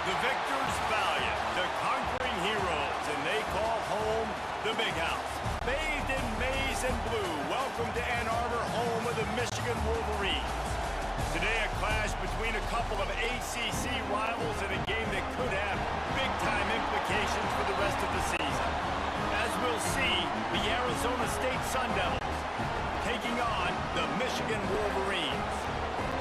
The victors valiant, the conquering heroes, and they call home the Big House. Bathed in maize and blue, welcome to Ann Arbor, home of the Michigan Wolverines. Today a clash between a couple of ACC rivals in a game that could have big-time implications for the rest of the season. As we'll see, the Arizona State Sun Devils taking on the Michigan Wolverines.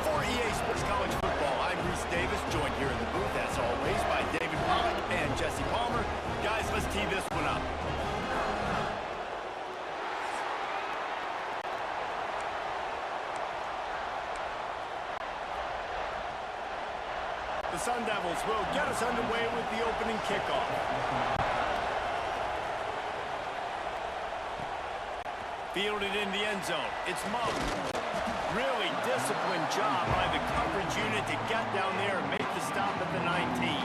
For EA Sports College Football, I'm Reese Davis, joined here in the booth, as always, by David Pollack and Jesse Palmer. Guys, let's tee this one up. The Sun Devils will get us underway with the opening kickoff. Fielded in the end zone. It's Monk. Really disciplined job by the coverage unit to get down there and make the stop at the 19.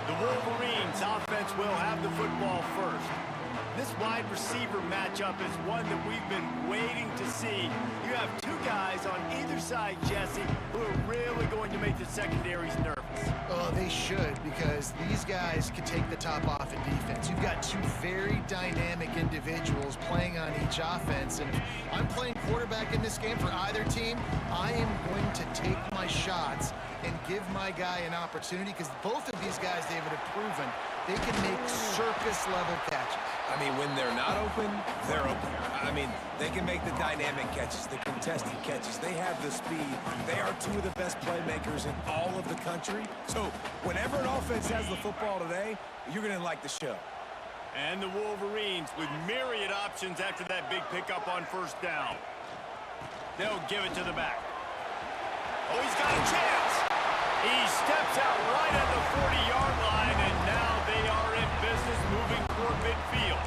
The Wolverines offense will have the football first. This wide receiver matchup is one that we've been waiting to see. You have two guys on either side, Jesse, who are really going to make the secondaries nervous. Oh, they should, because these guys can take the top off in defense. You've got two very dynamic individuals playing on each offense, and if I'm playing quarterback in this game for either team, I am going to take my shots and give my guy an opportunity, because both of these guys, David, have proven they can make circus-level catches. I mean, when they're not open, they're open. I mean, they can make the dynamic catches, the contested catches. They have the speed. They are two of the best playmakers in all of the country. So whenever an offense has the football today, you're going to like the show. And the Wolverines with myriad options after that big pickup on first down. They'll give it to the back. Oh, he's got a chance. He steps out right at the 40-yard line, and now they are in business moving toward midfield.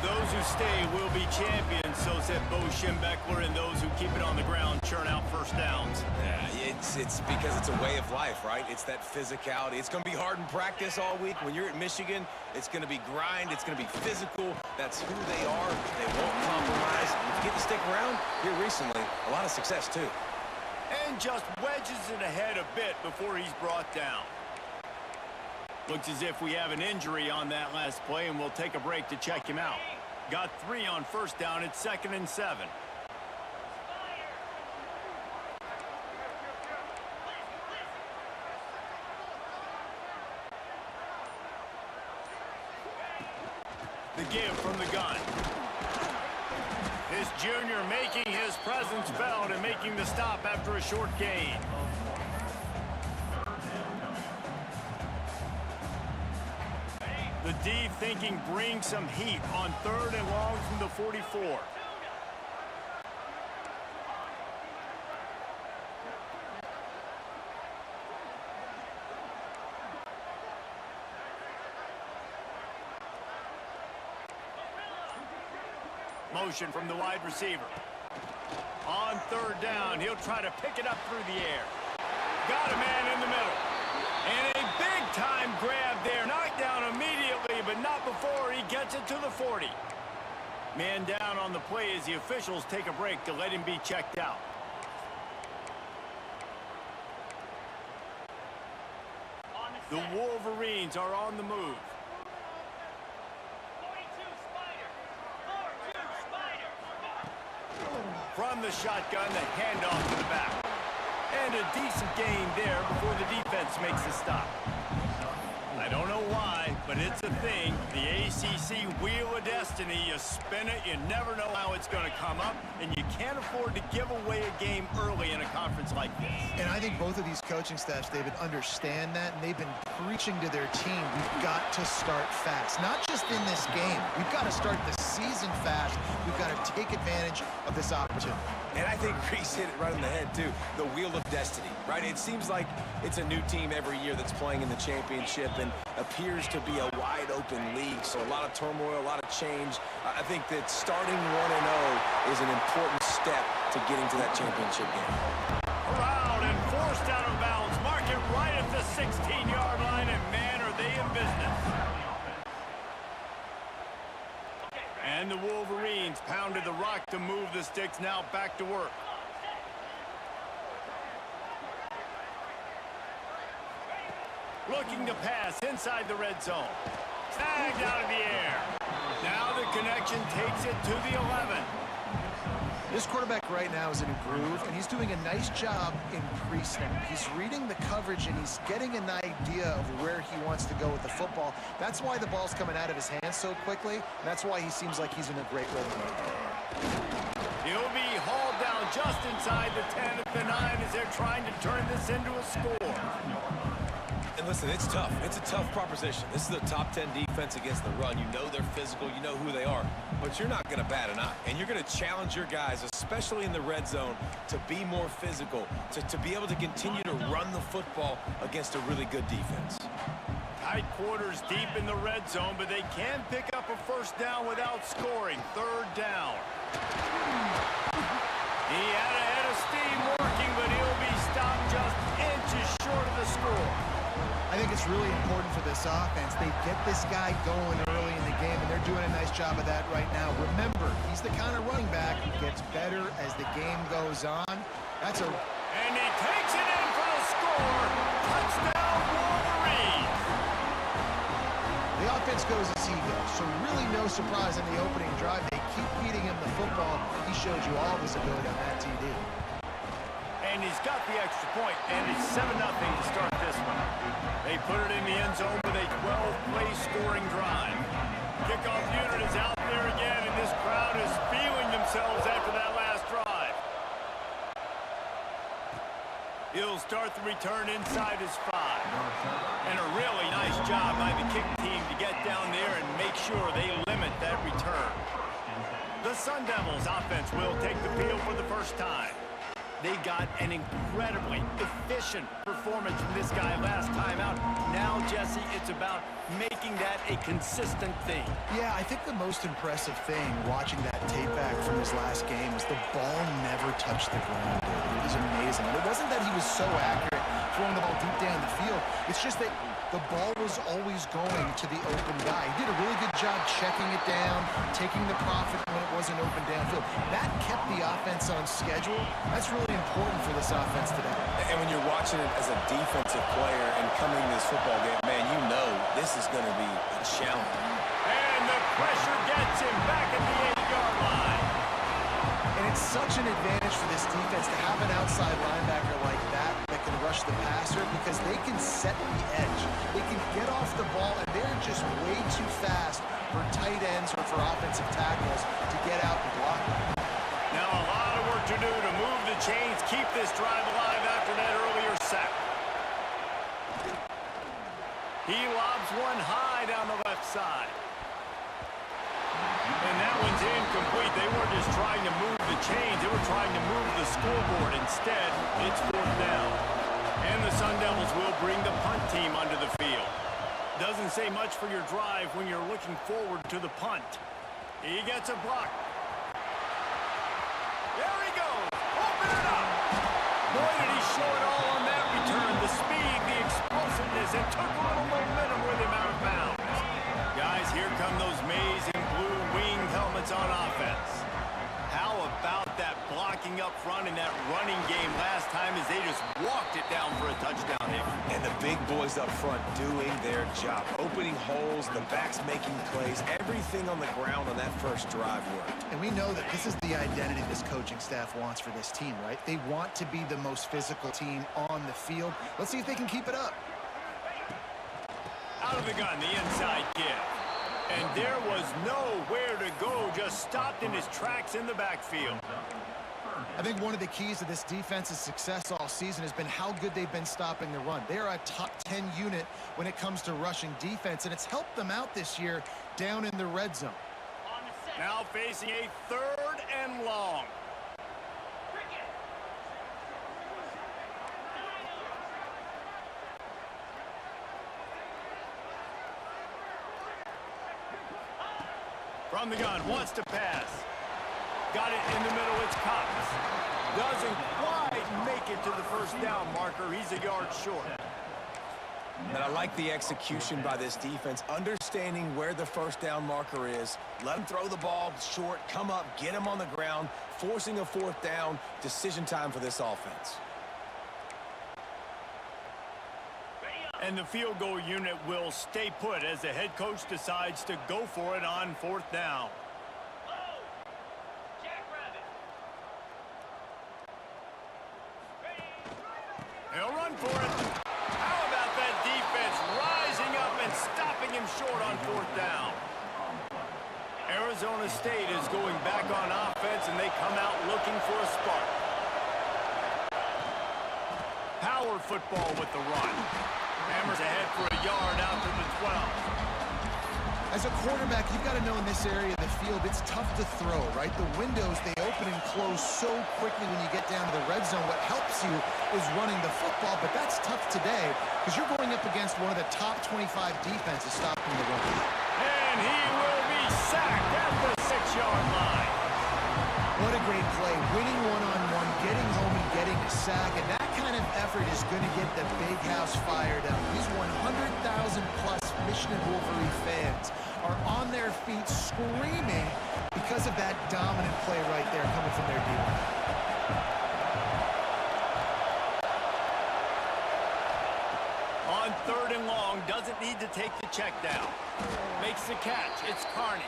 Those who stay will be champions, so said Bo Schembechler, and those who keep it on the ground churn out first downs. Yeah, it's because it's a way of life, right? It's that physicality. It's going to be hard in practice all week. When you're at Michigan, it's going to be grind. It's going to be physical. That's who they are. They won't compromise. If you get to stick around here recently, a lot of success, too. And just wedges it ahead a bit before he's brought down. Looks as if we have an injury on that last play, and we'll take a break to check him out. Got 3 on first down. It's 2nd and 7. The give from the gun. This junior making his presence felt and making the stop after a short gain. The D thinking bring some heat on 3rd and long from the 44. Motion from the wide receiver. On 3rd down, he'll try to pick it up through the air. Got a man in the middle. And a big-time grab there. Knocked down immediately, but not before he gets it to the 40. Man down on the play as the officials take a break to let him be checked out. The Wolverines are on the move. From the shotgun, the handoff to the back. And a decent gain there before the defense makes the stop. I don't know why, but it's a thing. The ACC Wheel of Destiny, you spin it, you never know how it's going to come up, and you can't afford to give away a game early in a conference like this. And I think both of these coaching staffs, David, understand that, and they've been preaching to their team, we've got to start fast. Not just in this game. We've got to start the season fast. We've got to take advantage of this opportunity. And I think Reese hit it right on the head, too. The Wheel of Destiny, right? It seems like it's a new team every year that's playing in the championship and appears to be a wide-open league. So a lot of turmoil, a lot of change. I think that starting 1-0 is an important step to getting to that championship game. Around and forced out of bounds. Mark it right at the 16-yard line, and man, are they in business. And the Wolverines pounded the rock to move the sticks, now back to work. Looking to pass inside the red zone. Tagged out of the air. Now the connection takes it to the 11. This quarterback right now is in a groove, and he's doing a nice job in pre-snap. He's reading the coverage, and he's getting an idea of where he wants to go with the football. That's why the ball's coming out of his hands so quickly, and that's why he seems like he's in a great rhythm right now. He'll be hauled down just inside the 10 at the 9 as they're trying to turn this into a score. And listen, it's tough. It's a tough proposition. This is the top 10 defense against the run. You know they're physical. You know who they are. But you're not going to bat an eye. And you're going to challenge your guys, especially in the red zone, to be more physical, to be able to continue to run the football against a really good defense. Tight quarters deep in the red zone, but they can pick up a first down without scoring. Third down. He had a head of steam working, but he'll be stopped just inches short of the score. I think it's really important for this offense. They get this guy going early in the game, and they're doing a nice job of that right now. Remember, he's the kind of running back who gets better as the game goes on. And he takes it in for the score. Touchdown, Wolverines. The offense goes as he goes, so really no surprise in the opening drive. They keep feeding him the football. He showed you all of his ability on that TD. And he's got the extra point, and it's 7-0 to start this one. They put it in the end zone with a 12-play scoring drive. Kickoff unit is out there again, and this crowd is feeling themselves after that last drive. He'll start the return inside his 5. And a really nice job by the kick team to get down there and make sure they limit that return. The Sun Devils offense will take the field for the first time. They got an incredibly efficient performance from this guy last time out. Now, Jesse, it's about making that a consistent thing. Yeah, I think the most impressive thing watching that tape back from his last game was the ball never touched the ground. It was amazing. And it wasn't that he was so accurate throwing the ball deep down the field. It's just that the ball was always going to the open guy. He did a really good job checking it down, taking the profit when it wasn't open downfield. That kept the offense on schedule. That's really important for this offense today. And when you're watching it as a defensive player and coming to this football game, man, you know this is going to be a challenge. And the pressure gets him back at the 8-yard line. And it's such an advantage for this defense to have an outside linebacker like that can rush the passer because they can set the edge. They can get off the ball, and they're just way too fast for tight ends or for offensive tackles to get out and block them. Now a lot of work to do to move the chains, keep this drive alive after that earlier sack. He lobs one high down the left side. And that one's incomplete. They weren't just trying to move the chains. They were trying to move the scoreboard. Instead, it's 4th down. And the Sun Devils will bring the punt team onto the field. Doesn't say much for your drive when you're looking forward to the punt. He gets a block. There he goes. Open it up. Boy, did he show it all on that return. The speed, the explosiveness, and took a little momentum with him out of bounds. Guys, here come those maize and blue winged helmets on offense. How about that blocking up front in that running game last time as they just walked it down for a touchdown here. And the big boys up front doing their job. Opening holes, the backs making plays, everything on the ground on that first drive worked. And we know that this is the identity this coaching staff wants for this team, right? They want to be the most physical team on the field. Let's see if they can keep it up. Out of the gun, the inside give. And there was nowhere to go, just stopped in his tracks in the backfield. I think one of the keys to this defense's success all season has been how good they've been stopping the run. They are a top 10 unit when it comes to rushing defense, and it's helped them out this year down in the red zone. Now facing a 3rd and long. From the gun, wants to pass. Got it in the middle, it's Cox. Doesn't quite make it to the first down marker. He's a yard short. And I like the execution by this defense, understanding where the first down marker is. Let him throw the ball short, come up, get him on the ground, forcing a 4th down. Decision time for this offense. And the field goal unit will stay put as the head coach decides to go for it on 4th down. He'll run for it. How about that defense rising up and stopping him short on 4th down? Arizona State is going back on offense, and they come out looking for a spark. Power football with the run. Hammers ahead for a yard out to the 12. As a quarterback, you've got to know in this area of the field, it's tough to throw, right? The windows, they open and close so quickly when you get down to the red zone. What helps you is running the football, but that's tough today because you're going up against one of the top 25 defenses stopping the run. And he will be sacked at the 6-yard line. What a great play. Winning one-on-one, getting home and getting a sack, and that kind of effort is going to get the big house fired up. These 100,000-plus Michigan Wolverine fans are on their feet screaming because of that dominant play right there coming from their D-line. On 3rd and long, doesn't need to take the check down. Makes the catch. It's Carney.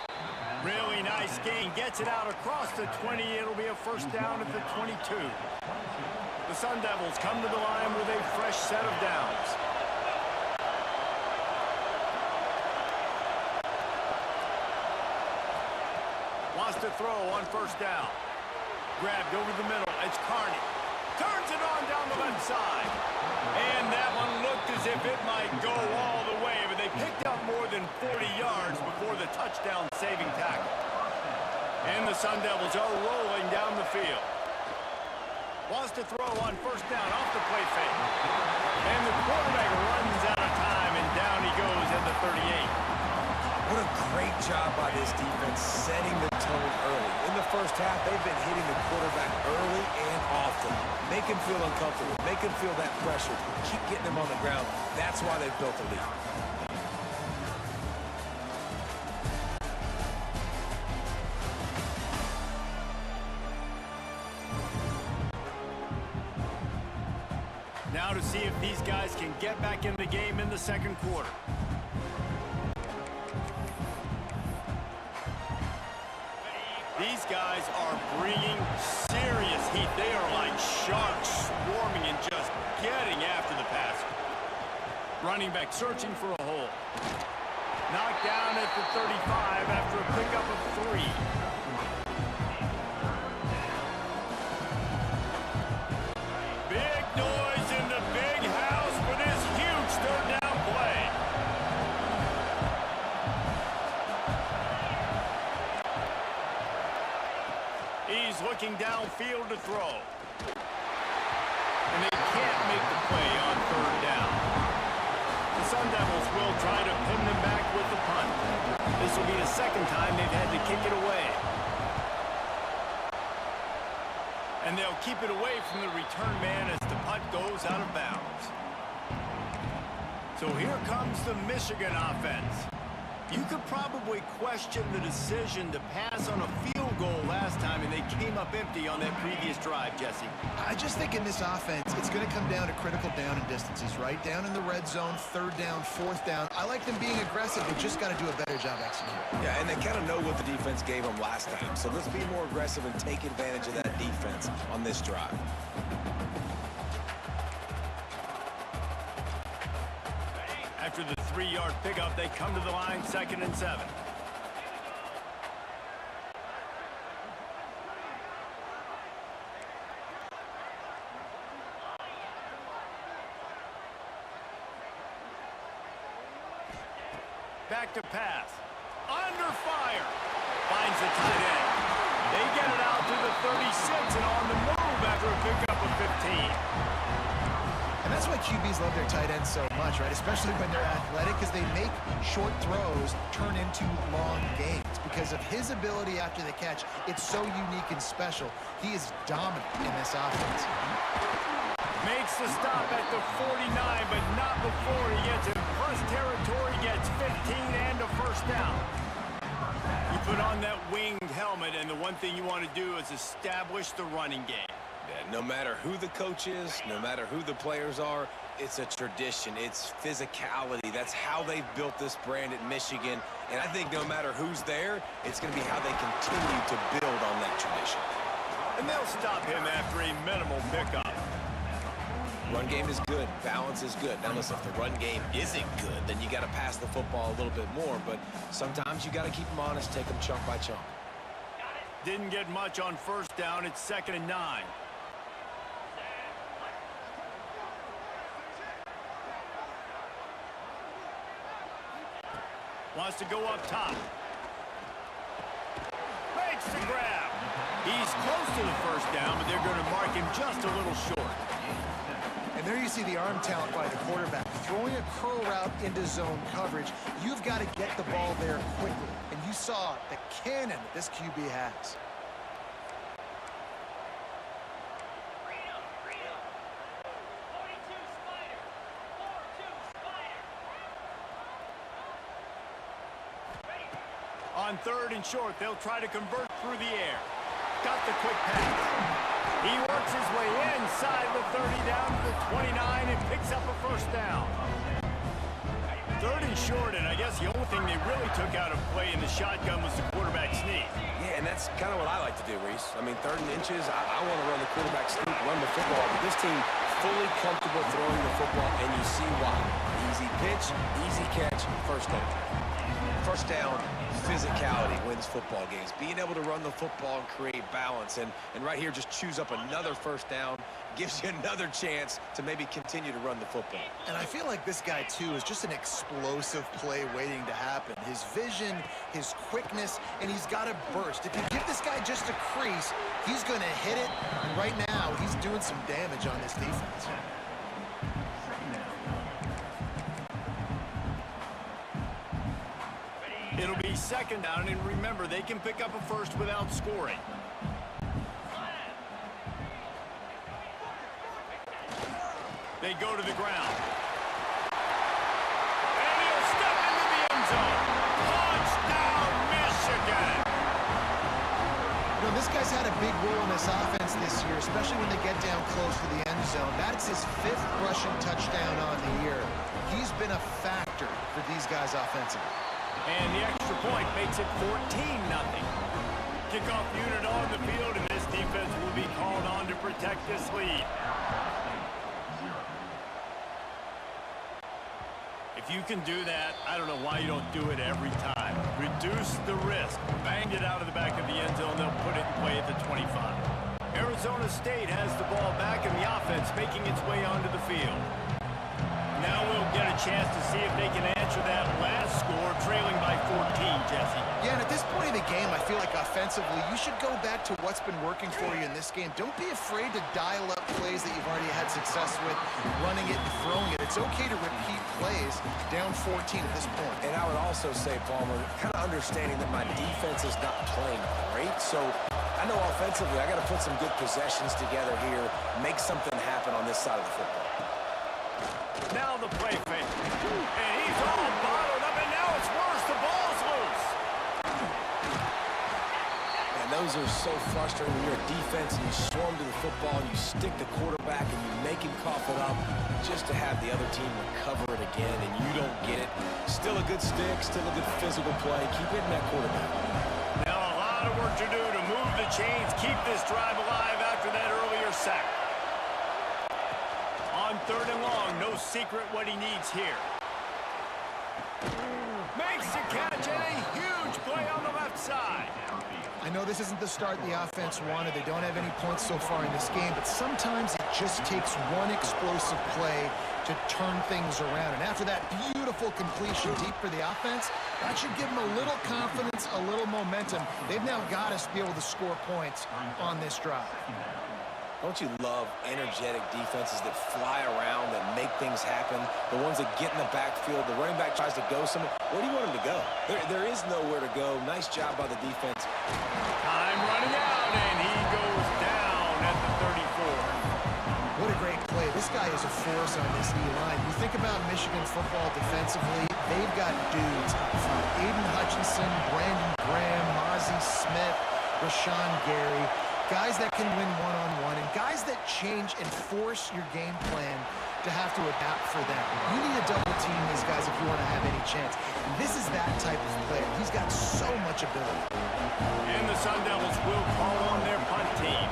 Really nice gain. Gets it out across the 20. It'll be a 1st down at the 22. The Sun Devils come to the line with a fresh set of downs. Wants to throw on 1st down. Grabbed over the middle. It's Carney. Turns it on down the left side. And that one looked as if it might go all the way, but they picked up more than 40 yards before the touchdown-saving tackle. And the Sun Devils are rolling down the field. Wants to throw on 1st down off the play fake. And the quarterback runs out of time, and down he goes at the 38. What a great job by this defense setting the tone early. In the 1st half, they've been hitting the quarterback early and often. Make him feel uncomfortable. Make him feel that pressure. Keep getting him on the ground. That's why they've built a lead. Now to see if these guys can get back in the game in the 2nd quarter. These guys are bringing serious heat. They are like sharks swarming and just getting after the passer. Running back searching for a hole. Knocked down at the 35 after a pickup of 3. Big noise in the big house for this huge 3rd down play. He's looking downfield to throw. And they can't make the play on 3rd down. The Sun Devils will try to pin them back with the punt. This will be the 2nd time they've had to kick it away. And they'll keep it away from the return man as the punt goes out of bounds. So here comes the Michigan offense. You could probably question the decision to pass on a field goal last time, and they came up empty on that previous drive, Jesse. I just think in this offense, it's going to come down to critical down and distances, right? Down in the red zone, 3rd down, 4th down. I like them being aggressive. They just got to do a better job executing. Yeah, and they kind of know what the defense gave them last time. So let's be more aggressive and take advantage of that defense on this drive. After the 3-yard pickup, they come to the line, 2nd and 7. Back to pass. Under fire. Finds the tight end. They get it out to the 36 and on the move after a pickup of 15. And that's why QBs love their tight ends so much, right? Especially when they're athletic, because they make short throws turn into long gains. Because of his ability after the catch, it's so unique and special. He is dominant in this offense. Makes the stop at the 49, but not before he gets in plus territory, gets 15 and a 1st down. You put on that winged helmet, and the one thing you want to do is establish the running game. Yeah, no matter who the coach is, no matter who the players are, it's a tradition. It's physicality. That's how they've built this brand at Michigan. And I think no matter who's there, it's going to be how they continue to build on that tradition. And they'll stop him after a minimal pickup. Run game is good. Balance is good. Now, listen, if the run game isn't good, then you got to pass the football a little bit more. But sometimes you got to keep them honest, take them chunk by chunk. Didn't get much on first down. It's 2nd and 9. Wants to go up top. Makes the grab. He's close to the first down, but they're going to mark him just a little short. And there you see the arm talent by the quarterback. Throwing a curl route into zone coverage, you've got to get the ball there quickly. And you saw the cannon that this QB has. On 3rd and short, they'll try to convert through the air. Got the quick pass. He works his way inside the 30 down to the 29 and picks up a first down. 3rd and short, and I guess the only thing they really took out of play in the shotgun was the quarterback sneak. Yeah, and that's kind of what I like to do, Reese. I mean, 3rd and inches, I want to run the quarterback sneak, run the football. But this team fully comfortable throwing the football, and you see why. Easy pitch, easy catch, first down. First down, physicality wins football games. Being able to run the football and create balance. And right here, just choose up another first down, gives you another chance to maybe continue to run the football. And I feel like this guy, too, is just an explosive play waiting to happen. His vision, his quickness, and he's got a burst. If you give this guy just a crease, he's going to hit it. And right now, he's doing some damage on this defense. It'll be 2nd down, and remember, they can pick up a first without scoring. They go to the ground. And he'll step into the end zone. Touchdown, Michigan! You know, this guy's had a big role in this offense this year, especially when they get down close to the end zone. That's his 5th rushing touchdown on the year. He's been a factor for these guys offensively. And the extra point makes it 14-0. Kickoff unit on the field, and this defense will be called on to protect this lead. If you can do that, I don't know why you don't do it every time. Reduce the risk. Bang it out of the back of the end zone. They'll put it in play at the 25. Arizona State has the ball back in the offense, making its way onto the field. Now we'll get a chance to see if they can answer that last score, trailing by 14, Jesse. Yeah, and at this point in the game, I feel like offensively, you should go back to what's been working for you in this game. Don't be afraid to dial up plays that you've already had success with, running it and throwing it. It's okay to repeat plays down 14 at this point. And I would also say, Palmer, kind of understanding that my defense is not playing great, so I know offensively I got to put some good possessions together here, make something happen on this side of the football. Now the play fake. And he's all bottled up, and now it's worse. The ball's loose. And those are so frustrating when you're a defense and you swarm to the football and you stick the quarterback and you make him cough it up just to have the other team recover it again and you don't get it. Still a good stick, still a good physical play. Keep hitting that quarterback. Now a lot of work to do to move the chains, keep this drive alive after that earlier sack. On 3rd and long, no secret what he needs here. Makes the catch, and a huge play on the left side. I know this isn't the start the offense wanted. They don't have any points so far in this game, but sometimes it just takes one explosive play to turn things around. And after that beautiful completion deep for the offense, that should give them a little confidence, a little momentum. They've now got us to be able to score points on this drive. Don't you love energetic defenses that fly around, that make things happen? The ones that get in the backfield, the running back tries to go somewhere. Where do you want him to go? There is nowhere to go. Nice job by the defense. Time running out, and he goes down at the 34. What a great play. This guy is a force on this D-line. You think about Michigan football defensively, they've got dudes up front. Aiden Hutchinson, Brandon Graham, Mozzie Smith, Rashawn Gary. guys that can win one-on-one, and guys that change and force your game plan to have to adapt for them. You need to double team these guys if you want to have any chance. This is that type of player. He's got so much ability. And the Sun Devils will call on their punt team.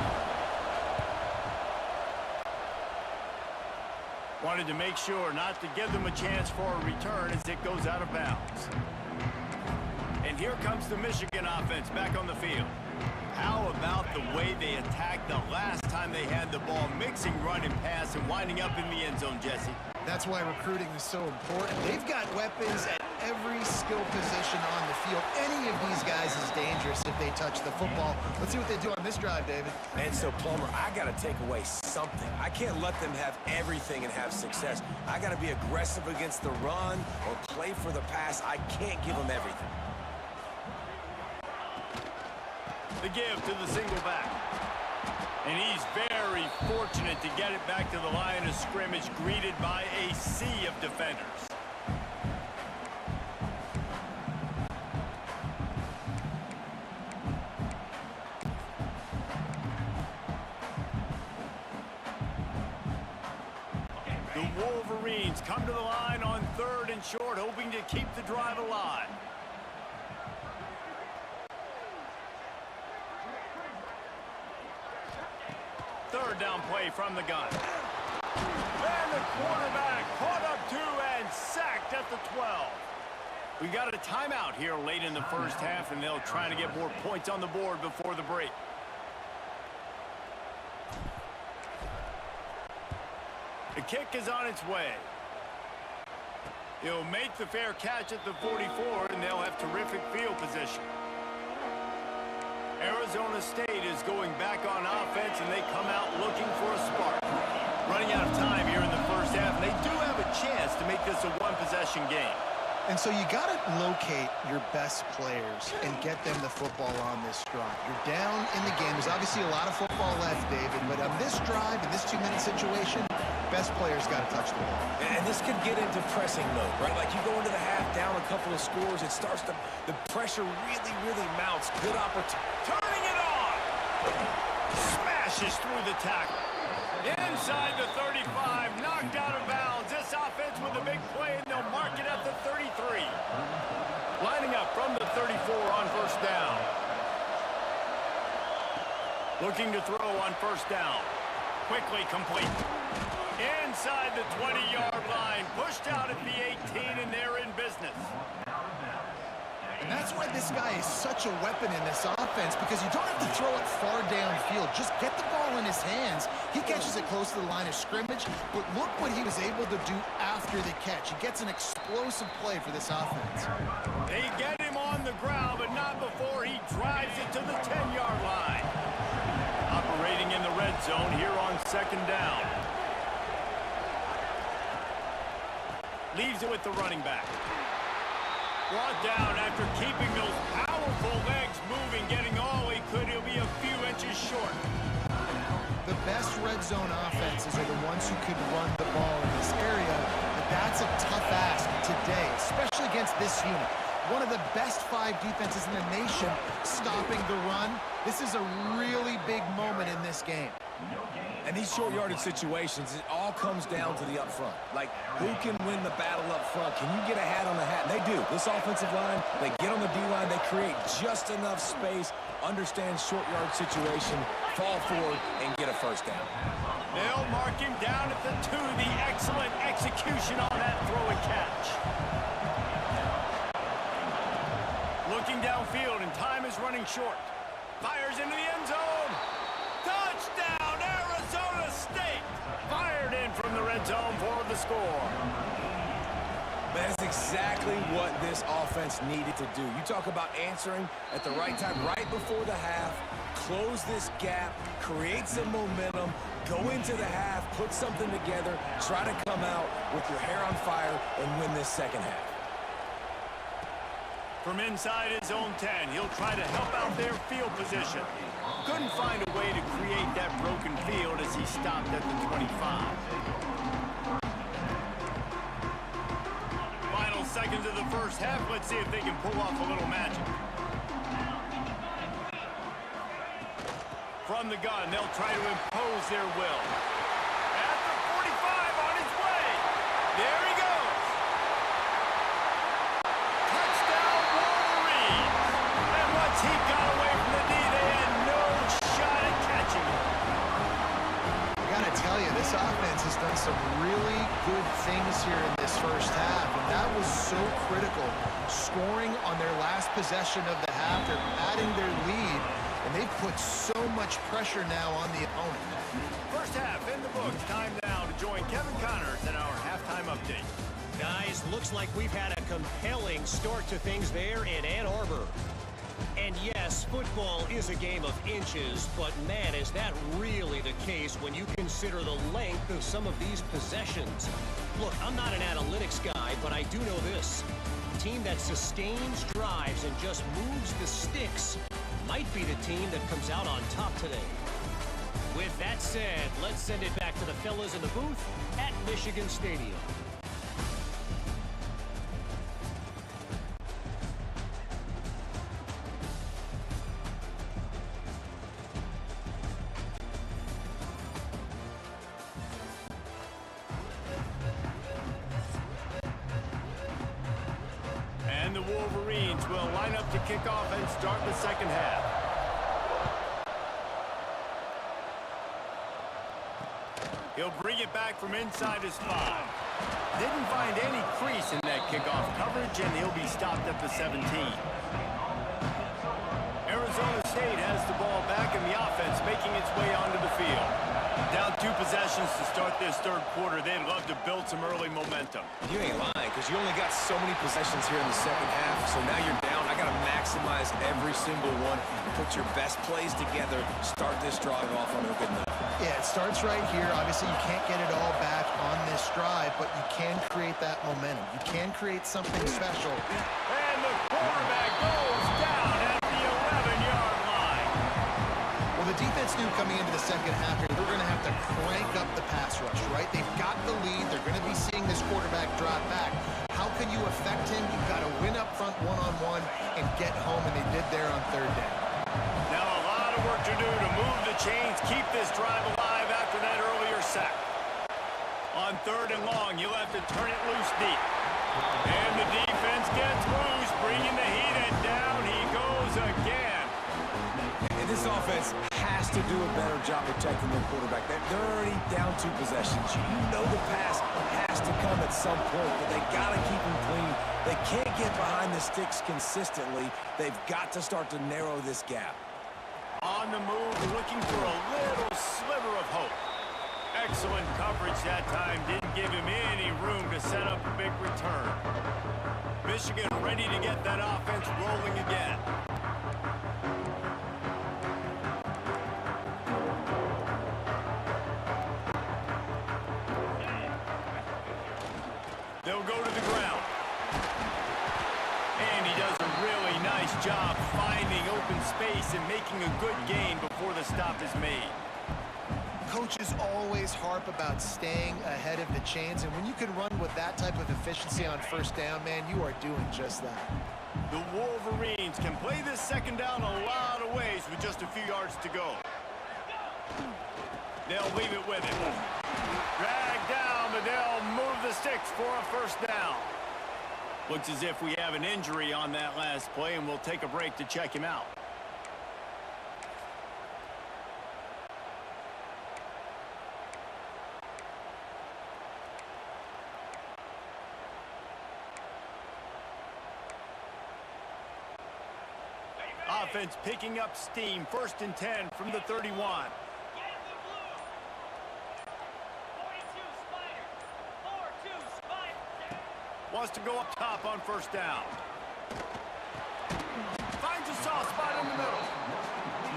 Wanted to make sure not to give them a chance for a return as it goes out of bounds. And here comes the Michigan offense back on the field. How about the way they attacked the last time they had the ball, mixing run and pass and winding up in the end zone, Jesse? That's why recruiting is so important. They've got weapons at every skill position on the field. Any of these guys is dangerous if they touch the football. Let's see what they do on this drive, David. And so, Plummer, I got to take away something. I can't let them have everything and have success. I got to be aggressive against the run or play for the pass. I can't give them everything. The give to the single back. And he's very fortunate to get it back to the line of scrimmage, greeted by a sea of defenders. The Wolverines come to the line on 3rd and short, hoping to keep the drive alive. Third down play from the gun. And the quarterback caught up to and sacked at the 12. We got a timeout here late in the first half, and they'll try to get more points on the board before the break. The kick is on its way. He'll make the fair catch at the 44, and they'll have terrific field position. Arizona State is going back on offense, and they come out looking for a spark. Running out of time here in the first half, and they do have a chance to make this a one-possession game. And so you got to locate your best players and get them the football on this drive. You're down in the game. There's obviously a lot of football left, David, but on this drive, in this 2-minute situation, best players got to touch the ball. And this could get into pressing mode, right? Like you go into the half down a couple of scores, it starts to, the pressure really mounts. Good opportunity. Turning it on! Smashes through the tackle. Inside the 35, knocked out of bounds. This offense with a big play, and they'll mark it at the 33. Lining up from the 34 on first down. Looking to throw on first down. Quickly complete. Inside the 20-yard line, pushed out at the 18, and they're in business. And that's why this guy is such a weapon in this offense, because you don't have to throw it far downfield. Just get the ball in his hands. He catches it close to the line of scrimmage, but look what he was able to do after the catch. He gets an explosive play for this offense. They get him on the ground, but not before he drives it to the 10-yard line. Operating in the red zone here on second down. Leaves it with the running back. Brought down after keeping those powerful legs moving, getting all he could. He'll be a few inches short. The best red zone offenses are the ones who could run the ball in this area, but that's a tough ask today, especially against this unit. One of the best 5 defenses in the nation stopping the run. This is a really big moment in this game. And these short yardage situations, it all comes down to the up front. Like, who can win the battle up front? Can you get a hat on the hat? And they do. This offensive line, they get on the D-line, they create just enough space, understand short yard situation, fall forward, and get a first down. They'll mark him down at the 2. The excellent execution on that throw and catch. Looking downfield, and time is running short. Fires into the end zone. Touchdown, Arizona State! Fired in from the red zone for the score. That's exactly what this offense needed to do. You talk about answering at the right time, right before the half, close this gap, create some momentum, go into the half, put something together, try to come out with your hair on fire and win this second half. From inside his own 10, he'll try to help out their field position. Couldn't find a way to create that broken field as he stopped at the 25. Final seconds of the first half. Let's see if they can pull off a little magic. From the gun, they'll try to impose their will. At the 45 on his way. There he goes. Touchdown, Wolverine. And once he got away from the D, they had no shot at catching him. I gotta tell you, this offense has done some really good things here in this first half, and that was so critical. Scoring on their last possession of the half, they're adding their lead, and they've put so much pressure now on the opponent. First half in the books. Time now to join Kevin Connors in our halftime update. Guys, looks like we've had a compelling start to things there in Ann Arbor. And yes, football is a game of inches, but man, is that really the case when you consider the length of some of these possessions. Look, I'm not an analytics guy, but I do know this. A team that sustains drives and just moves the sticks might be the team that comes out on top today. With that said, let's send it back to the fellas in the booth at Michigan Stadium. And the Wolverines will line up to kick off and start the second half. He'll bring it back from inside his 5. Didn't find any crease in that kickoff coverage, and he'll be stopped at the 17. Arizona State has the ball back, and the offense making its way onto the field. Down 2 possessions to start this third quarter. They'd love to build some early momentum. You ain't lying, because you only got so many possessions here in the second half, so now you're down. I got to maximize every single one. Put your best plays together. Start this drive off on a good note. Yeah, it starts right here. Obviously, you can't get it all back on this drive, but you can create that momentum. You can create something special. And the quarterback goes down at the 11-yard line. Well, the defense knew coming into the second half here, they're going to have to crank up the pass rush, right? They've got the lead. They're going to be seeing this quarterback drop back. How can you affect him? You've got to win up front one-on-one and get home, and they did there on third down. Now a lot of work to do to move the chains, keep this drive alive after that earlier sack. On third and long, you'll have to turn it loose deep. And the defense gets loose, bringing the heat, and down he goes again. And this offense has to do a better job protecting their quarterback. They're already down 2 possessions. You know the pass has to come at some point, but they got to keep him clean. They can't get behind the sticks consistently. They've got to start to narrow this gap. On the move, looking for a little sliver of hope. Excellent coverage that time. Didn't give him any room to set up a big return. Michigan ready to get that offense rolling again. They'll go to the ground. And he does a really nice job finding open space and making a good gain before the stop is made. Coaches always harp about staying ahead of the chains, and when you can run with that type of efficiency on first down, man, you are doing just that. The Wolverines can play this second down a lot of ways with just a few yards to go. They'll leave it with him. Drag down, but they'll move the sticks for a first down. Looks as if we have an injury on that last play, and we'll take a break to check him out. Offense picking up steam. 1st and 10 from the 31. Wants to go up top on first down. Finds a soft spot in the middle.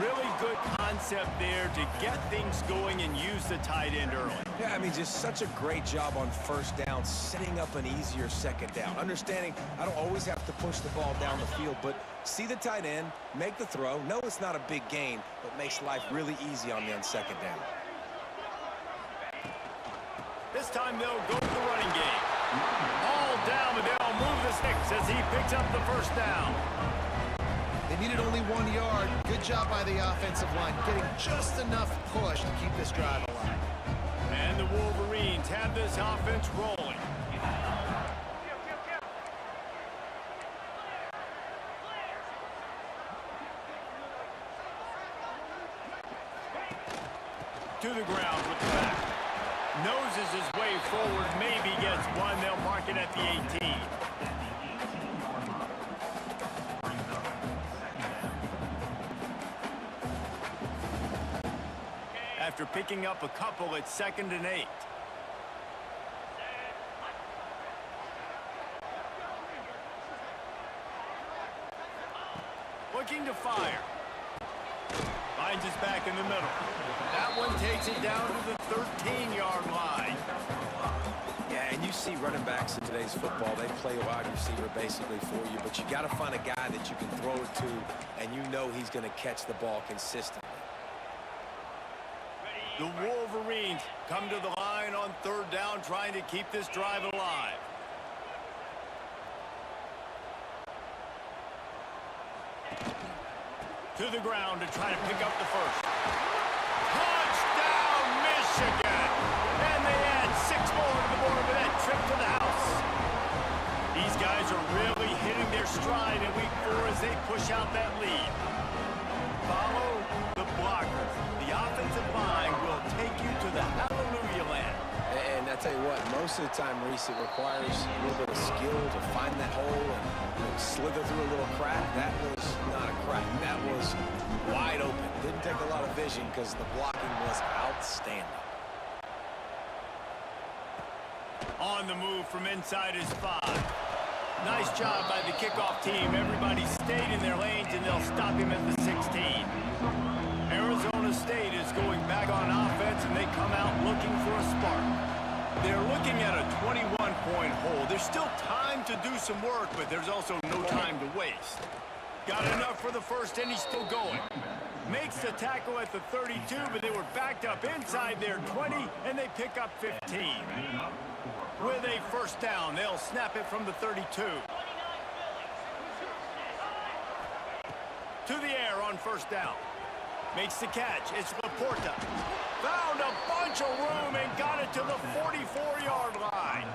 Really good concept there to get things going and use the tight end early. Yeah, I mean, just such a great job on first down, setting up an easier second down. Understanding I don't always have to push the ball down the field, but see the tight end, make the throw. No, it's not a big gain, but makes life really easy on me on second down. This time they'll go to the running game. All down, but they'll move the sticks as he picks up the first down. They needed only 1 yard. Good job by the offensive line, getting just enough push to keep this drive alive. And the Wolverines have this offense rolling. To the ground with the back. Noses his way forward, maybe gets one. They'll mark it at the 18. After picking up a couple, it's 2nd and 8. Looking to fire. Finds his back in the middle. That one takes it down to the 13-yard line. Yeah, and you see running backs in today's football, they play a wide receiver basically for you, but you got to find a guy that you can throw it to, and you know he's going to catch the ball consistently. The Wolverines come to the line on 3rd down, trying to keep this drive alive. To the ground to try to pick up the first. Touchdown, Michigan! And they add 6 more to the board with that trip to the house. These guys are really hitting their stride in week 4 as they push out that lead. Follow the blockers. The offensive line will take you to the hallelujah land. And I tell you what, most of the time, Reese, it requires a little bit of skill to find that hole and slither through a little crack. That was not a crack. That was wide open. Didn't take a lot of vision because the blocking was outstanding. On the move from inside his 5. Nice job by the kickoff team. Everybody stayed in their lanes, and they'll stop him at the 16. Arizona State is going back on offense, and they come out looking for a spark. They're looking at a 21-point hole. There's still time to do some work, but there's also no time to waste. Got enough for the first, and he's still going. Makes the tackle at the 32, but they were backed up inside their 20, and they pick up 15. With a first down, they'll snap it from the 32. To the air on first down. Makes the catch. It's Laporta. Found a bunch of room and got it to the 44-yard line.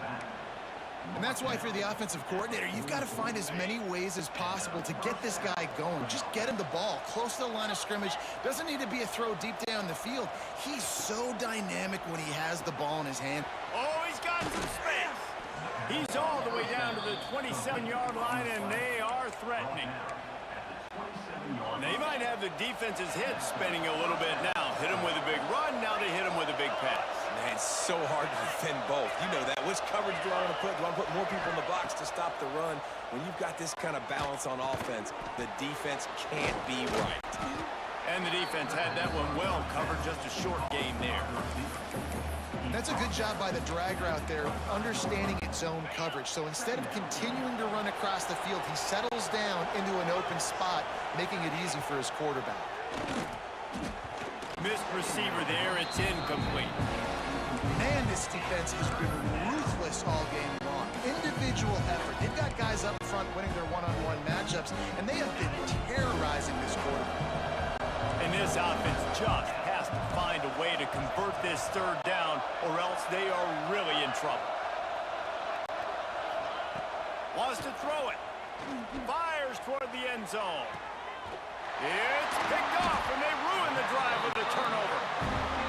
And that's why for the offensive coordinator, you've got to find as many ways as possible to get this guy going. Just get him the ball close to the line of scrimmage. Doesn't need to be a throw deep down the field. He's so dynamic when he has the ball in his hand. Oh, he's got some space. He's all the way down to the 27-yard line, and they are threatening. They might have the defense's head spinning a little bit now. Hit him with a big run, now they hit him with a big pass. Man, it's so hard to defend both. You know that. Which coverage do I want to put? Do I want to put more people in the box to stop the run? When you've got this kind of balance on offense, the defense can't be right. And the defense had that one well covered, just a short gain there. That's a good job by the drag route there, understanding its zone coverage. So instead of continuing to run across the field, he settles down into an open spot, making it easy for his quarterback. Missed receiver there, it's incomplete. Man, this defense has been ruthless all game long. Individual effort. They've got guys up front winning their one-on-one matchups, and they have been terrorizing this quarterback. And this offense just has to find a way to convert this 3rd down, or else they are really in trouble. Wants to throw it. Fires toward the end zone. It's picked off, and they ruin the drive with a turnover.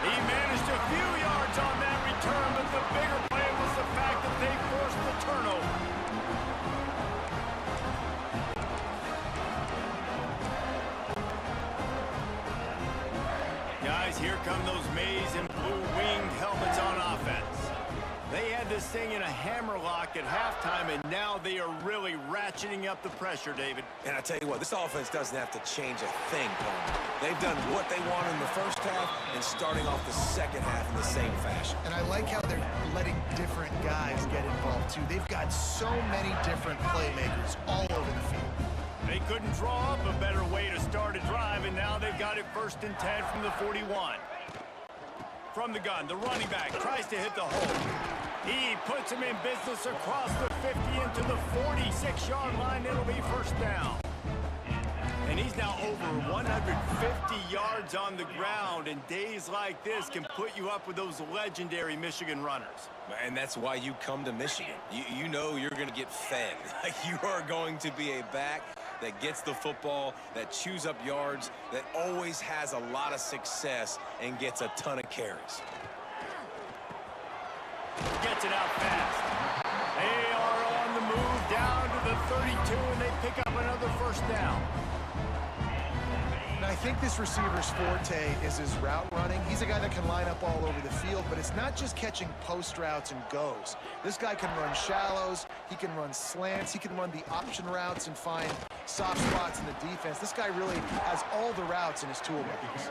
He managed a few yards on that return, but the bigger play was the fact that they forced the turnover. Guys, here come those maize and blue-winged helmets on offense. They had this thing in a hammerlock at halftime, and now they are really ratcheting up the pressure, David. And I tell you what, this offense doesn't have to change a thing, Tony. They've done what they wanted in the first half and starting off the second half in the same fashion. And I like how they're letting different guys get involved, too. They've got so many different playmakers all over the field. They couldn't draw up a better way to start a drive, and now they've got it 1st and 10 from the 41. From the gun, the running back tries to hit the hole. He puts him in business across the 50 into the 46-yard line. It'll be first down. And he's now over 150 yards on the ground, and days like this can put you up with those legendary Michigan runners. And that's why you come to Michigan. You know you're going to get fed. You are going to be a back that gets the football, that chews up yards, that always has a lot of success and gets a ton of carries. Gets it out fast. They are on the move down to the 32, and they pick up another first down. And I think this receiver's forte is his route running. He's a guy that can line up all over the field, but it's not just catching post routes and goes. This guy can run shallows, he can run slants, he can run the option routes and find soft spots in the defense. This guy really has all the routes in his toolbox.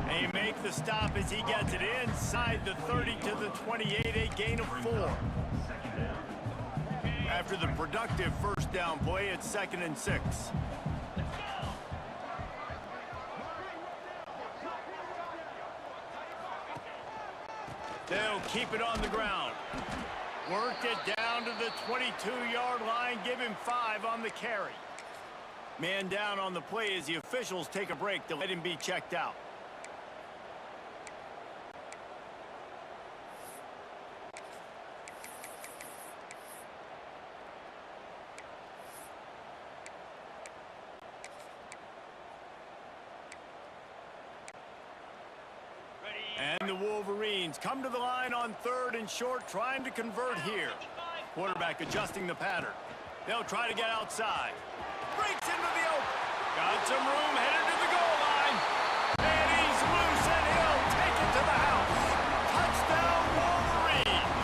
And he makes the stop as he gets it inside the 30 to the 28, a gain of 4. After the productive first down play, it's 2nd and 6. They'll keep it on the ground. Worked it down to the 22-yard line. Give him 5 on the carry. Man down on the play as the officials take a break to let him be checked out. And the Wolverines come to the line on 3rd and short, trying to convert here. Quarterback adjusting the pattern. They'll try to get outside. Breaks into the open. Got some room, headed to the goal line. And he's loose, and he'll take it to the house. Touchdown, Wolverines.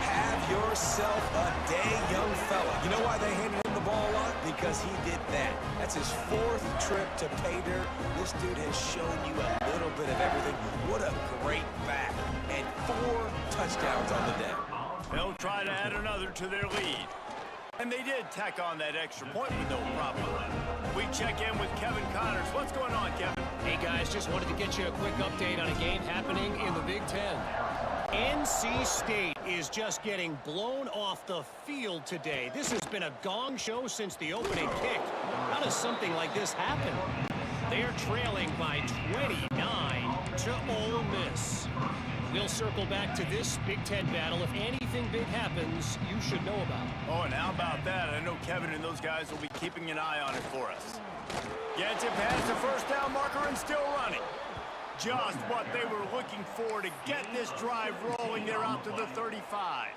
Have yourself a day, young fella. You know why they handed him the ball a lot? Because he did that. That's his 4th trip to pay dirt. This dude has shown you a little bit of everything. What a great back. And 4 touchdowns on the day. They'll try to add another to their lead. And they did tack on that extra point with no problem. We check in with Kevin Connors. What's going on, Kevin? Hey, guys, just wanted to get you a quick update on a game happening in the Big Ten. NC State is just getting blown off the field today. This has been a gong show since the opening kick. How does something like this happen? They're trailing by 29 to Ole Miss. We'll circle back to this Big Ten battle. If anything big happens, you should know about it. Oh, and how about that? I know Kevin and those guys will be keeping an eye on it for us. Gets it past the first down marker and still running. Just what they were looking for to get this drive rolling. They're out to the 35.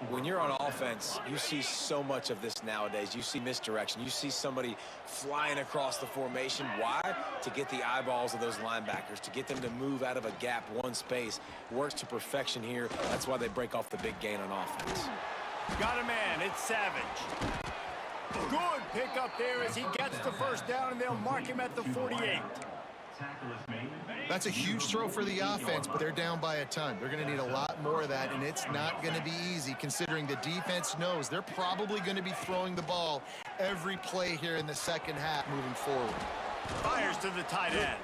When you're on offense, you see so much of this nowadays. You see misdirection. You see somebody flying across the formation. Why? To get the eyeballs of those linebackers, to get them to move out of a gap one space. Works to perfection here. That's why they break off the big gain on offense. Got a man. It's Savage. Good pick up there as he gets the first down, and they'll mark him at the 48. That's a huge throw for the offense, but they're down by a ton. They're going to need a lot more of that, and it's not going to be easy considering the defense knows they're probably going to be throwing the ball every play here in the second half moving forward. Fires to the tight end.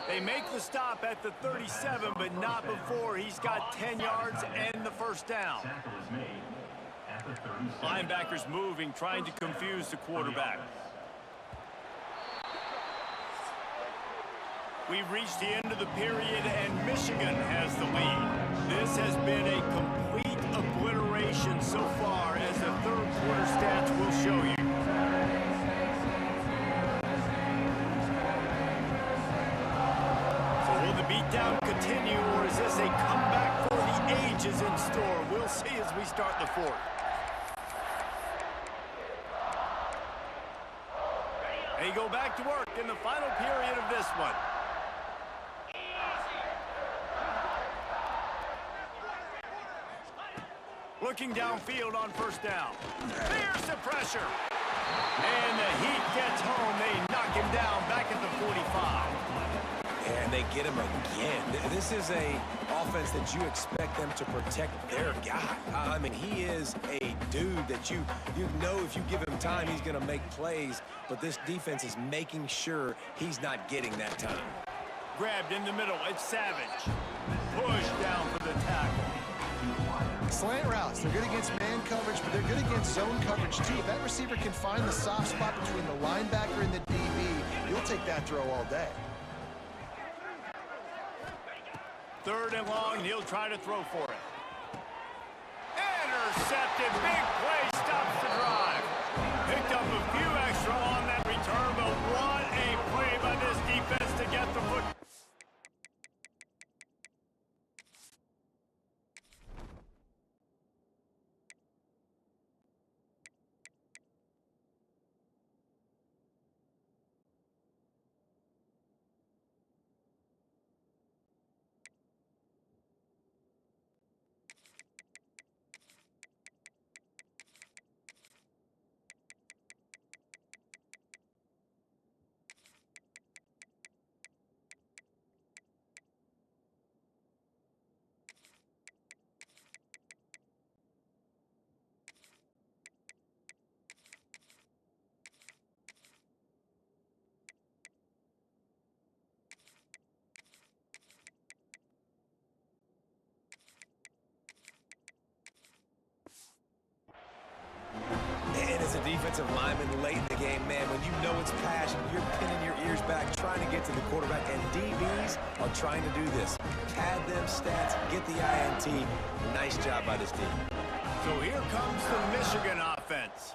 They make the stop at the 37, but not before he's got 10 yards and the first down. Linebackers moving, trying to confuse the quarterback. We've reached the end of the period, and Michigan has the lead. This has been a complete obliteration so far, as the third quarter stats will show you. So will the beatdown continue, or is this a comeback for the ages in store? We'll see as we start the fourth. They go back to work in the final period of this one. Looking downfield on first down. There's the pressure. And the heat gets home. They knock him down back at the 45. And they get him again. This is a offense that you expect them to protect their guy. I mean, he is a dude that you know if you give him time, he's going to make plays. But this defense is making sure he's not getting that time. Grabbed in the middle. It's Savage. Pushed down for the tackle. Slant routes, they're good against man coverage, but they're good against zone coverage too. If that receiver can find the soft spot between the linebacker and the DB, you'll take that throw all day. 3rd and long, and he'll try to throw for it. Intercepted. Big play stops the drive. Picked up a few extra on that return, but what a play by this defense to get the foot. As a defensive lineman late in the game, man, when you know it's passion, you're pinning your ears back, trying to get to the quarterback, and DBs are trying to do this. Pad them stats, get the INT. Nice job by this team. So here comes the Michigan offense.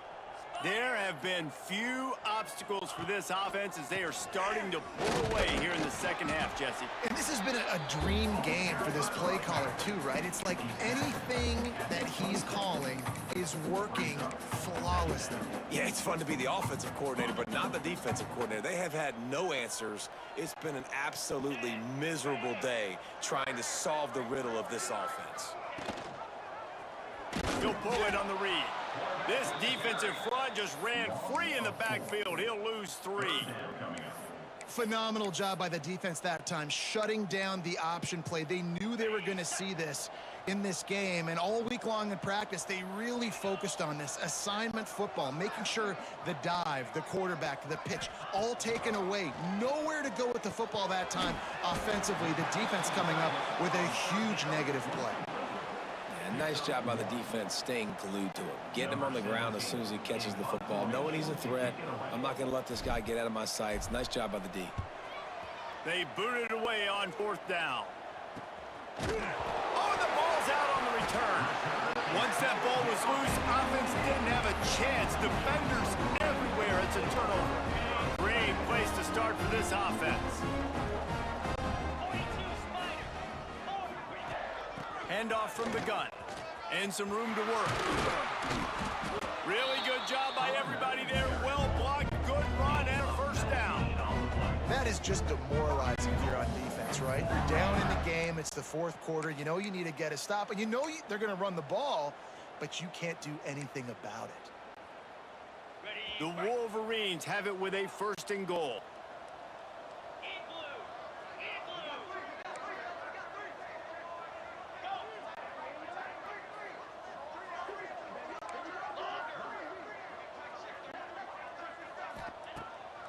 There have been few obstacles for this offense as they are starting to pull away here in the second half, Jesse. And this has been a dream game for this play caller too, right? It's like anything that he's calling is working flawlessly. Yeah, it's fun to be the offensive coordinator, but not the defensive coordinator. They have had no answers. It's been an absolutely miserable day trying to solve the riddle of this offense. He'll pull it on the read. This defensive front just ran free in the backfield. He'll lose 3. Phenomenal job by the defense that time, shutting down the option play. They knew they were going to see this in this game, and all week long in practice, they really focused on this assignment football, making sure the dive, the quarterback, the pitch, all taken away. Nowhere to go with the football that time offensively. The defense coming up with a huge negative play. Nice job by the defense staying glued to him, getting him on the ground as soon as he catches the football, knowing he's a threat. I'm not going to let this guy get out of my sights. Nice job by the D. They booted away on 4th down. Oh, the ball's out on the return. Once that ball was loose, offense didn't have a chance. Defenders everywhere. It's a turnover. Great place to start for this offense. Handoff from the gun. And some room to work. Really good job by everybody there. Well blocked, good run, and a 1st down. That is just demoralizing if you're on defense, right? You're down in the game. It's the 4th quarter. You know you need to get a stop, and you know they're going to run the ball, but you can't do anything about it. The Wolverines have it with a 1st and goal.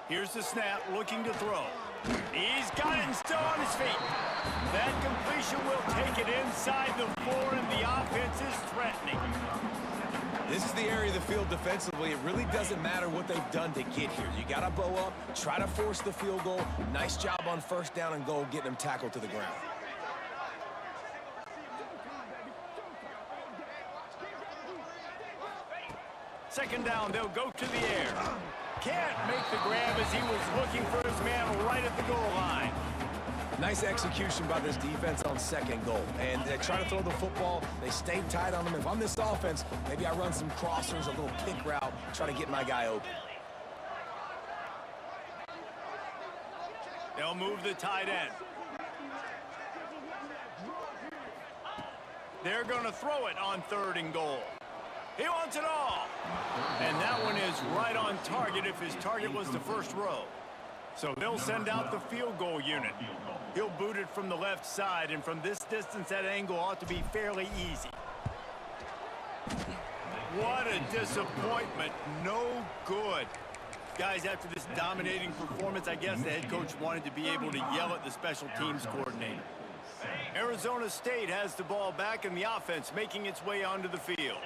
Here's the snap, looking to throw. He's got it and still on his feet. That completion will take it inside the 4, and the offense is threatening. This is the area of the field defensively. It really doesn't matter what they've done to get here. You got to bow up, try to force the field goal. Nice job on 1st down and goal, getting them tackled to the ground. Second down, they'll go to the air. Can't make the grab as he was looking for his man right at the goal line. Nice execution by this defense on 2nd goal. And they try to throw the football. They stayed tight on them. If I'm this offense, maybe I run some crossers, a little pick route, try to get my guy open. They'll move the tight end. They're going to throw it on 3rd and goal. He wants it all. And that one is right on target if his target was the 1st row. So they'll send out the field goal unit. He'll boot it from the left side, and from this distance, that angle ought to be fairly easy. What a disappointment. No good. Guys, after this dominating performance, I guess the head coach wanted to be able to yell at the special teams coordinator. Arizona State has the ball back in the offense, making its way onto the field.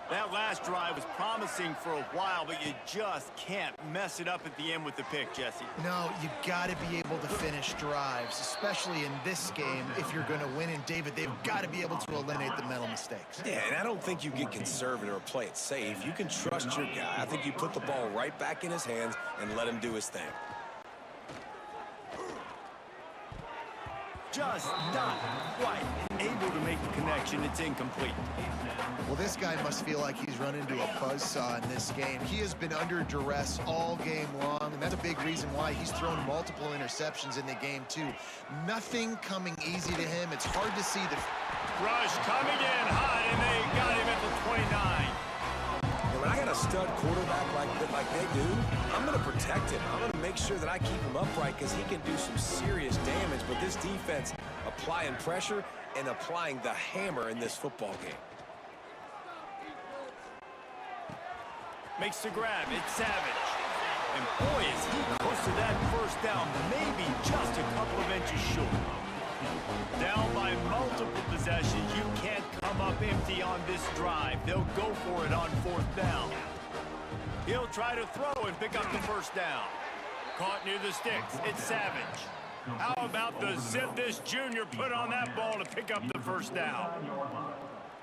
That last drive was promising for a while, but you just can't mess it up at the end with the pick, Jesse. No, you got to be able to finish drives, especially in this game if you're going to win. And, David, they've got to be able to eliminate the mental mistakes. Yeah, and I don't think you get conservative or play it safe. You can trust your guy. I think you put the ball right back in his hands and let him do his thing. Just not quite able to make the connection. It's incomplete. Well, this guy must feel like he's run into a buzzsaw in this game. He has been under duress all game long, and that's a big reason why he's thrown multiple interceptions in the game, too. Nothing coming easy to him. It's hard to see the rush coming in hot, and they got him at the 29. When I got a stud quarterback like they do, I'm going to protect him. I'm going to make sure that I keep him upright because he can do some serious damage. But this defense applying pressure and applying the hammer in this football game. Makes the grab. It's Savage. And boy, is he close to that first down, maybe just a couple of inches short. Down by multiple possessions, you can't come up empty on this drive. They'll go for it on 4th down. He'll try to throw and pick up the first down. Caught near the sticks. It's Savage. How about the zip this junior put on that ball to pick up the first down?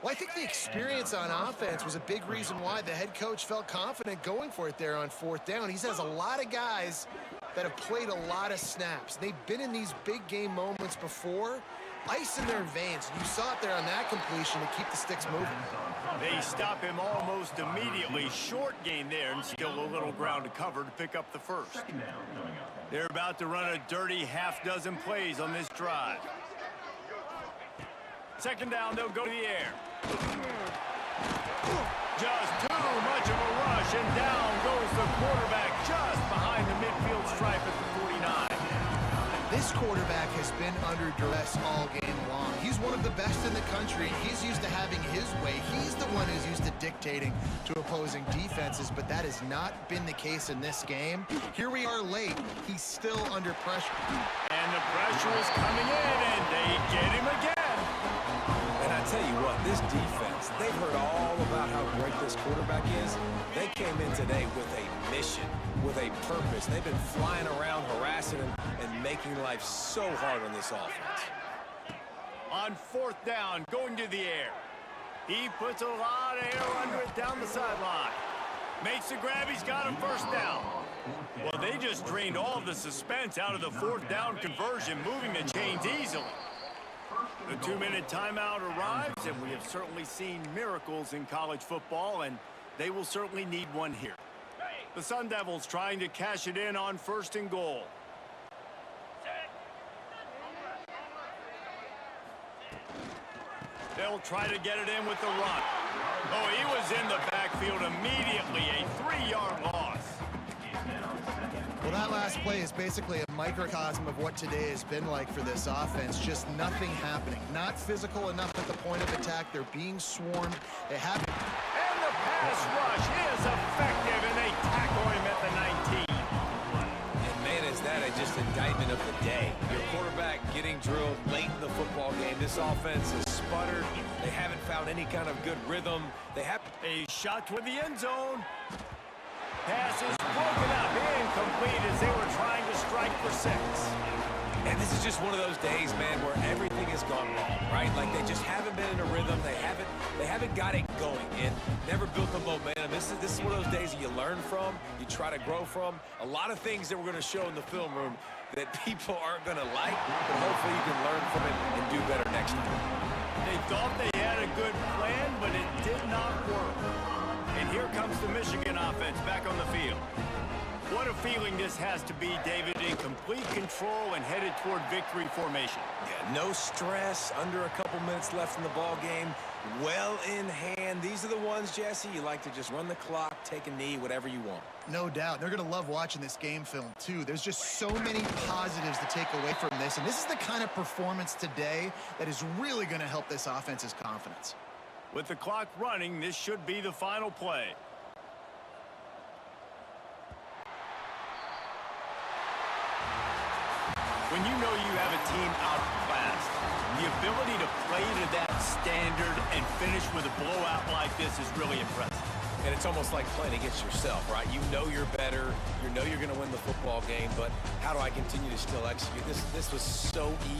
Well, I think the experience on offense was a big reason why the head coach felt confident going for it there on 4th down. He says a lot of guys that have played a lot of snaps. They've been in these big game moments before. Ice in their veins. You saw it there on that completion to keep the sticks moving. They stop him almost immediately. Short gain there, and still a little ground to cover to pick up the first. They're about to run a dirty half-dozen plays on this drive. 2nd down, they'll go to the air. Just too much of a rush, and down goes the quarterback just behind the midfield stripe at the 49. This quarterback has been under duress all game long. He's one of the best in the country. He's used to having his way. He's the one who's used to dictating to opposing defenses, but that has not been the case in this game. Here we are late. He's still under pressure. And the pressure is coming in, and they get him again. And I tell you what, this defense, they've heard all about how great this quarterback is. They came in today with a mission, with a purpose. They've been flying around, harassing him, and making life so hard on this offense. On 4th down, going to the air. He puts a lot of air under it down the sideline. Makes the grab, he's got a first down. Well, they just drained all of the suspense out of the 4th down conversion, moving the chains easily. The 2-minute timeout arrives, and we have certainly seen miracles in college football, and they will certainly need one here. The Sun Devils trying to cash it in on 1st and goal. They'll try to get it in with the run. Oh, he was in the backfield immediately, a 3-yard loss. Well, that last play is basically a microcosm of what today has been like for this offense. Just nothing happening. Not physical enough at the point of attack. They're being swarmed. They have. And the pass rush is effective, and they tackle him at the 19. And man, is that just indictment of the day. Your quarterback getting drilled late in the football game. This offense has sputtered. They haven't found any kind of good rhythm. They have a shot toward the end zone. Pass is broken up, incomplete as they were trying to strike for 6. And this is just one of those days, man, where everything has gone wrong, right? Like they just haven't been in a rhythm. They haven't got it going and never built the momentum. This is one of those days that you learn from, you try to grow from. A lot of things that we're going to show in the film room that people aren't going to like, but hopefully you can learn from it and do better next time. They thought they had a good plan, but it did not work. And here comes the Michigan offense back on the field. What a feeling this has to be, David, in complete control and headed toward victory formation. Yeah, no stress, under a couple minutes left in the ball game, well in hand. These are the ones, Jesse, you like to just run the clock, take a knee, whatever you want. No doubt. They're going to love watching this game film, too. There's just so many positives to take away from this, and this is the kind of performance today that is really going to help this offense's confidence. With the clock running, this should be the final play. when you know you have a team outclassed. The ability to play to that standard and finish with a blowout like this is really impressive. And it's almost like playing against yourself, right? You know you're better. You know you're going to win the football game, but how do I continue to still execute? This was so easy.